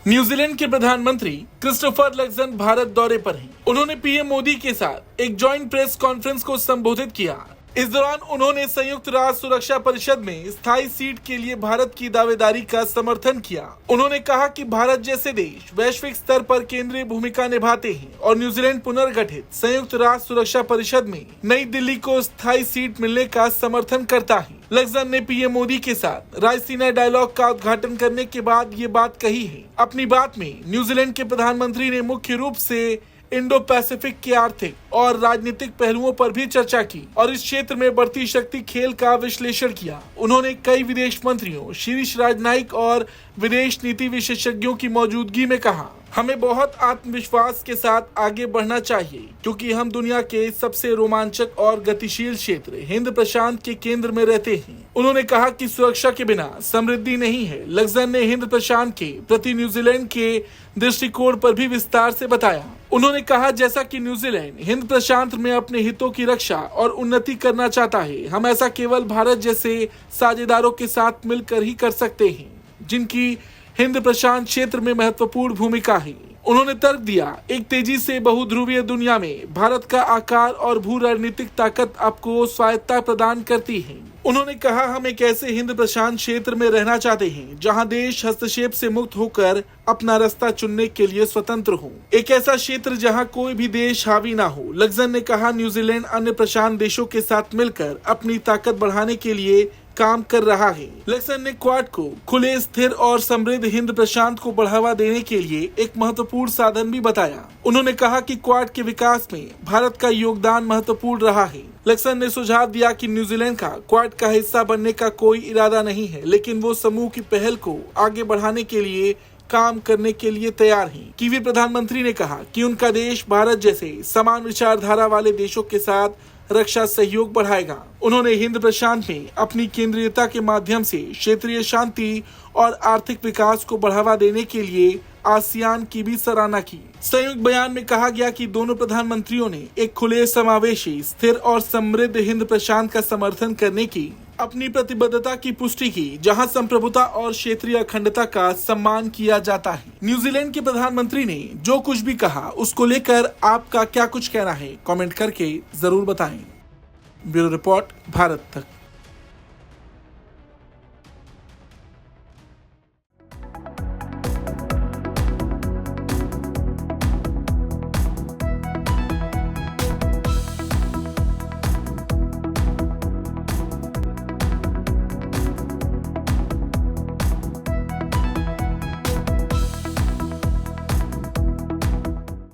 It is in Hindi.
न्यूजीलैंड के प्रधानमंत्री क्रिस्टोफर लक्सन भारत दौरे पर हैं। उन्होंने पीएम मोदी के साथ एक जॉइंट प्रेस कॉन्फ्रेंस को संबोधित किया। इस दौरान उन्होंने संयुक्त राष्ट्र सुरक्षा परिषद में स्थायी सीट के लिए भारत की दावेदारी का समर्थन किया। उन्होंने कहा कि भारत जैसे देश वैश्विक स्तर पर केंद्रीय भूमिका निभाते हैं और न्यूजीलैंड पुनर्गठित संयुक्त राष्ट्र सुरक्षा परिषद में नई दिल्ली को स्थायी सीट मिलने का समर्थन करता है। लक्सन ने पीएम मोदी के साथ रायसीना डायलॉग का उद्घाटन करने के बाद ये बात कही है। अपनी बात में न्यूजीलैंड के प्रधानमंत्री ने मुख्य रूप से इंडो पैसिफिक के आर्थिक और राजनीतिक पहलुओं पर भी चर्चा की और इस क्षेत्र में बढ़ती शक्ति खेल का विश्लेषण किया। उन्होंने कई विदेश मंत्रियों, शीर्ष राजनयिक और विदेश नीति विशेषज्ञों की मौजूदगी में कहा, हमें बहुत आत्मविश्वास के साथ आगे बढ़ना चाहिए क्योंकि हम दुनिया के सबसे रोमांचक और गतिशील क्षेत्र हिंद प्रशांत के केंद्र में रहते हैं। उन्होंने कहा कि सुरक्षा के बिना समृद्धि नहीं है। लक्सन ने हिंद प्रशांत के प्रति न्यूजीलैंड के दृष्टिकोण पर भी विस्तार से बताया। उन्होंने कहा, जैसा कि न्यूजीलैंड हिंद प्रशांत में अपने हितों की रक्षा और उन्नति करना चाहता है, हम ऐसा केवल भारत जैसे साझेदारों के साथ मिलकर ही कर सकते हैं जिनकी हिंद प्रशांत क्षेत्र में महत्वपूर्ण भूमिका है। उन्होंने तर्क दिया, एक तेजी से बहुध्रुवीय दुनिया में भारत का आकार और भू रणनीतिक ताकत आपको स्वायत्तता प्रदान करती है। उन्होंने कहा, हम एक ऐसे हिंद प्रशांत क्षेत्र में रहना चाहते हैं जहां देश हस्तक्षेप से मुक्त होकर अपना रास्ता चुनने के लिए स्वतंत्र हो, एक ऐसा क्षेत्र जहां कोई भी देश हावी ना हो। लक्सन ने कहा, न्यूजीलैंड अन्य प्रशांत देशों के साथ मिलकर अपनी ताकत बढ़ाने के लिए काम कर रहा है। लक्सन ने क्वाड को खुले, स्थिर और समृद्ध हिंद प्रशांत को बढ़ावा देने के लिए एक महत्वपूर्ण साधन भी बताया। उन्होंने कहा कि क्वाड के विकास में भारत का योगदान महत्वपूर्ण रहा है। लक्सन ने सुझाव दिया कि न्यूजीलैंड का क्वाड का हिस्सा बनने का कोई इरादा नहीं है, लेकिन वो समूह की पहल को आगे बढ़ाने के लिए काम करने के लिए तैयार हैं। कीवी प्रधानमंत्री ने कहा कि उनका देश भारत जैसे समान विचारधारा वाले देशों के साथ रक्षा सहयोग बढ़ाएगा। उन्होंने हिंद प्रशांत में अपनी केंद्रीयता के माध्यम से क्षेत्रीय शांति और आर्थिक विकास को बढ़ावा देने के लिए आसियान की भी सराहना की। संयुक्त बयान में कहा गया कि दोनों प्रधानमंत्रियों ने एक खुले, समावेशी, स्थिर और समृद्ध हिंद प्रशांत का समर्थन करने की अपनी प्रतिबद्धता की पुष्टि की, जहां संप्रभुता और क्षेत्रीय अखंडता का सम्मान किया जाता है। न्यूजीलैंड के प्रधानमंत्री ने जो कुछ भी कहा उसको लेकर आपका क्या कुछ कहना है, कमेंट करके जरूर बताएं। ब्यूरो रिपोर्ट, भारत तक।